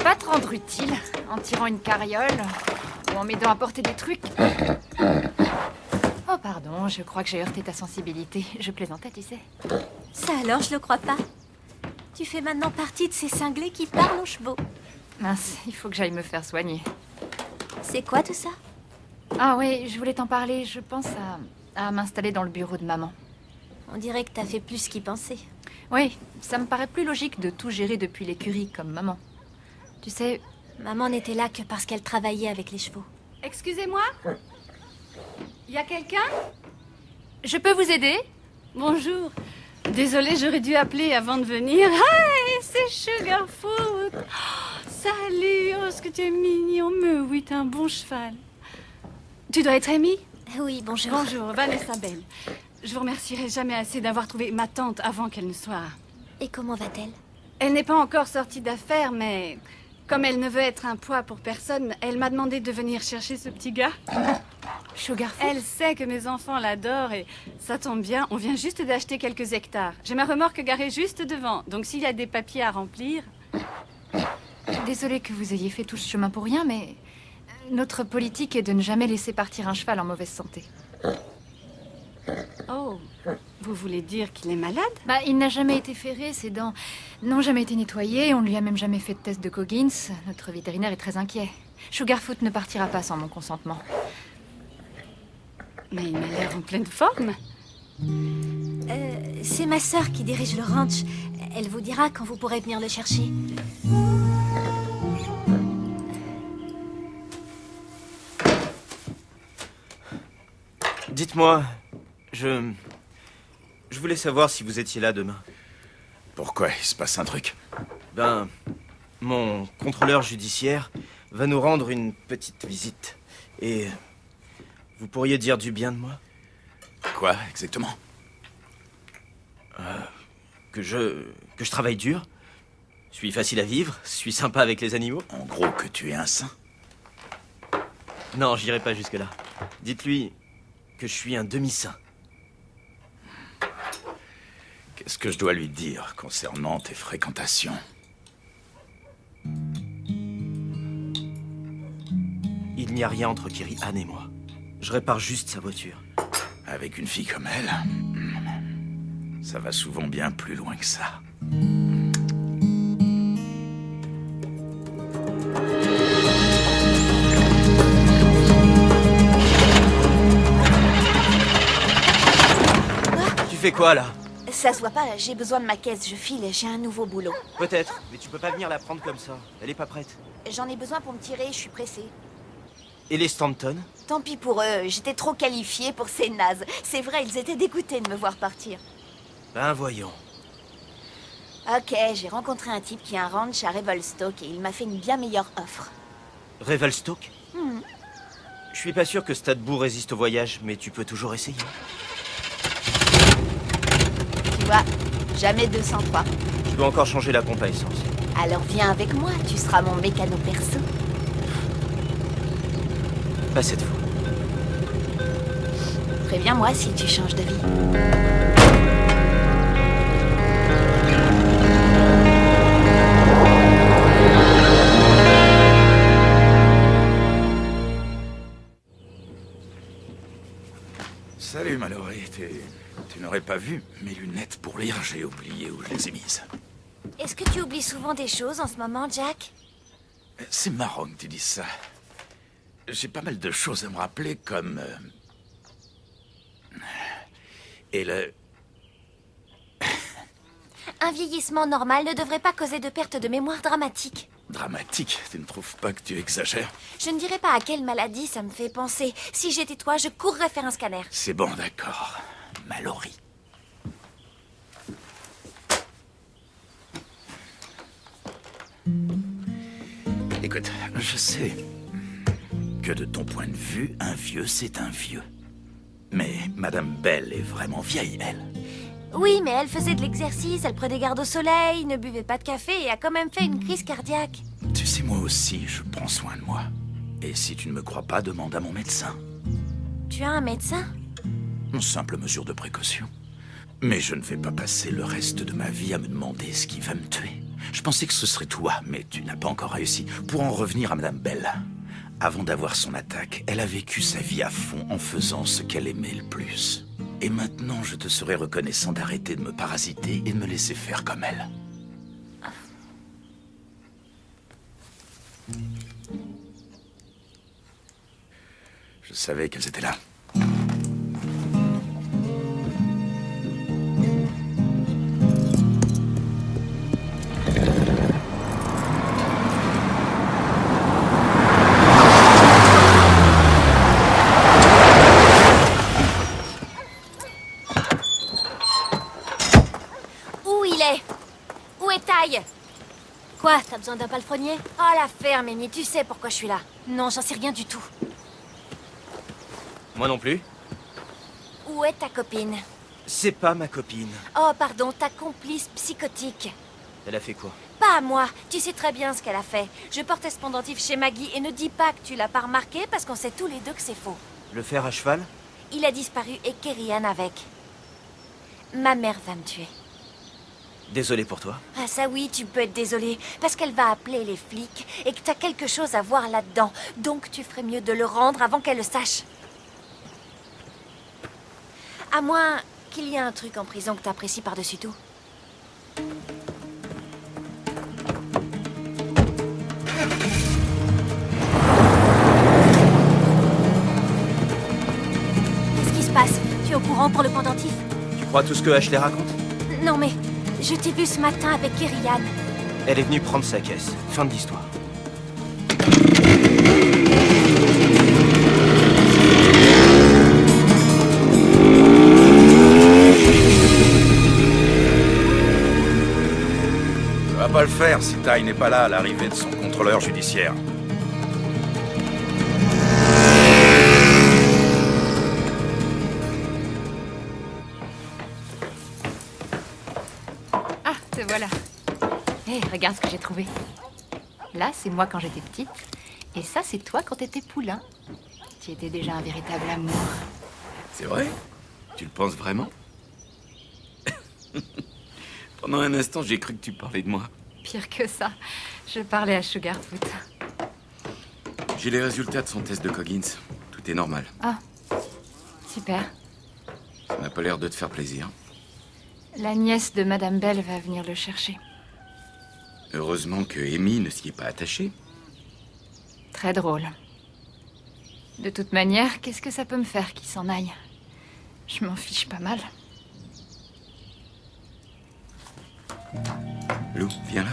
pas te rendre utile en tirant une carriole ou en m'aidant à porter des trucs. Oh pardon, je crois que j'ai heurté ta sensibilité. Je plaisantais, tu sais. Ça alors, je le crois pas. Tu fais maintenant partie de ces cinglés qui parlent aux chevaux. Mince, il faut que j'aille me faire soigner. C'est quoi tout ça? Ah oui, je voulais t'en parler. Je pense à m'installer dans le bureau de maman. On dirait que t'as fait plus qu'y penser. Oui, ça me paraît plus logique de tout gérer depuis l'écurie comme maman. Tu sais... Maman n'était là que parce qu'elle travaillait avec les chevaux. Excusez-moi? Y a quelqu'un? Je peux vous aider? Bonjour. Désolée, j'aurais dû appeler avant de venir. Hi, c'est Sugarfoot. Oh, salut, oh, ce que tu es mignon. Mais oui, t'es un bon cheval. Tu dois être Amy? Oui, bonjour. Bonjour, Vanessa Bell. Je vous remercierai jamais assez d'avoir trouvé ma tante avant qu'elle ne soit... Et comment va-t-elle? Elle n'est pas encore sortie d'affaires, mais... Comme elle ne veut être un poids pour personne, elle m'a demandé de venir chercher ce petit gars. Sugarfoot? Elle sait que mes enfants l'adorent et ça tombe bien, on vient juste d'acheter quelques hectares. J'ai ma remorque garée juste devant, donc s'il y a des papiers à remplir... Désolée que vous ayez fait tout ce chemin pour rien, mais... Notre politique est de ne jamais laisser partir un cheval en mauvaise santé. Oh, vous voulez dire qu'il est malade? Bah, il n'a jamais été ferré, ses dents n'ont jamais été nettoyées, on lui a même jamais fait de test de Coggins. Notre vétérinaire est très inquiet. Sugarfoot ne partira pas sans mon consentement. Mais il m'a l'air en pleine forme. C'est ma sœur qui dirige le ranch. Elle vous dira quand vous pourrez venir le chercher. Dites-moi, je voulais savoir si vous étiez là demain. Pourquoi? Il se passe un truc? Ben, mon contrôleur judiciaire va nous rendre une petite visite. Et vous pourriez dire du bien de moi? Quoi, exactement? Que je travaille dur, suis facile à vivre, suis sympa avec les animaux. En gros, que tu es un saint? Non, j'irai pas jusque-là. Dites-lui que je suis un demi-saint. Qu'est-ce que je dois lui dire concernant tes fréquentations? Il n'y a rien entre Kiri Anne et moi. Je répare juste sa voiture. Avec une fille comme elle, ça va souvent bien plus loin que ça. Tu fais quoi, là? Ça se voit pas, j'ai besoin de ma caisse, je file, j'ai un nouveau boulot. Peut-être, mais tu peux pas venir la prendre comme ça. Elle est pas prête. J'en ai besoin pour me tirer, je suis pressée. Et les Stanton? Tant pis pour eux, j'étais trop qualifiée pour ces nazes. C'est vrai, ils étaient dégoûtés de me voir partir. Ben voyons. Ok, j'ai rencontré un type qui a un ranch à Revelstoke et il m'a fait une bien meilleure offre. Revelstoke? Je suis pas sûr que Stadbourg résiste au voyage, mais tu peux toujours essayer. Tu vois, jamais 203. Je dois encore changer la pompe à essence. Alors viens avec moi, tu seras mon mécano perso. Pas cette fois. Préviens-moi si tu changes de vie. Salut, Mallory. Tu n'aurais pas vu mes lunettes pour lire, j'ai oublié où je les ai mises. Est-ce que tu oublies souvent des choses en ce moment, Jack? C'est marrant que tu dises ça. J'ai pas mal de choses à me rappeler, comme... Et le... Un vieillissement normal ne devrait pas causer de perte de mémoire dramatique. Dramatique, tu ne trouves pas que tu exagères? Je ne dirais pas à quelle maladie ça me fait penser. Si j'étais toi, je courrais faire un scanner. C'est bon, d'accord. Mallory. Écoute, je sais que de ton point de vue, un vieux, c'est un vieux. Mais Madame Bell est vraiment vieille, elle. Oui, mais elle faisait de l'exercice, elle prenait garde au soleil, ne buvait pas de café et a quand même fait une crise cardiaque. Tu sais, moi aussi, je prends soin de moi. Et si tu ne me crois pas, demande à mon médecin. Tu as un médecin? Une simple mesure de précaution. Mais je ne vais pas passer le reste de ma vie à me demander ce qui va me tuer. Je pensais que ce serait toi, mais tu n'as pas encore réussi. Pour en revenir à Madame Bell, avant d'avoir son attaque, elle a vécu sa vie à fond en faisant ce qu'elle aimait le plus. Et maintenant, je te serais reconnaissant d'arrêter de me parasiter et de me laisser faire comme elle. Je savais qu'elles étaient là. Où il est? Où est Taille? Quoi, t'as besoin d'un palefrenier? Oh la ferme, Amy, tu sais pourquoi je suis là. Non, j'en sais rien du tout. Moi non plus. Où est ta copine? C'est pas ma copine. Oh, pardon, ta complice psychotique. Elle a fait quoi? Pas à moi, tu sais très bien ce qu'elle a fait. Je portais ce pendentif chez Maggie et ne dis pas que tu l'as pas remarqué parce qu'on sait tous les deux que c'est faux. Le fer à cheval? Il a disparu et Kerry-Ann avec. Ma mère va me tuer. Désolé pour toi. Ah ça oui, tu peux être désolé, parce qu'elle va appeler les flics et que t'as quelque chose à voir là-dedans. Donc tu ferais mieux de le rendre avant qu'elle le sache. À moins qu'il y ait un truc en prison que t'apprécies par-dessus tout. Qu'est-ce qui se passe? Tu es au courant pour le pendentif? Tu crois tout ce que Ashley raconte? Non mais, je t'ai vu ce matin avec Kerry-Ann. Elle est venue prendre sa caisse. Fin de l'histoire. Ça va pas le faire si Ty n'est pas là à l'arrivée de son contrôleur judiciaire. Ah, te voilà. Hé, regarde ce que j'ai trouvé. Là, c'est moi quand j'étais petite. Et ça, c'est toi quand t'étais poulain. Tu étais déjà un véritable amour. C'est vrai? Tu le penses vraiment? Pendant un instant, j'ai cru que tu parlais de moi. Pire que ça, je parlais à Sugarfoot. J'ai les résultats de son test de Coggins. Tout est normal. Ah, super. Ça n'a pas l'air de te faire plaisir. La nièce de Madame Bell va venir le chercher. Heureusement que Amy ne s'y est pas attachée. Très drôle. De toute manière, qu'est-ce que ça peut me faire qu'il s'en aille? Je m'en fiche pas mal. Lou, viens là.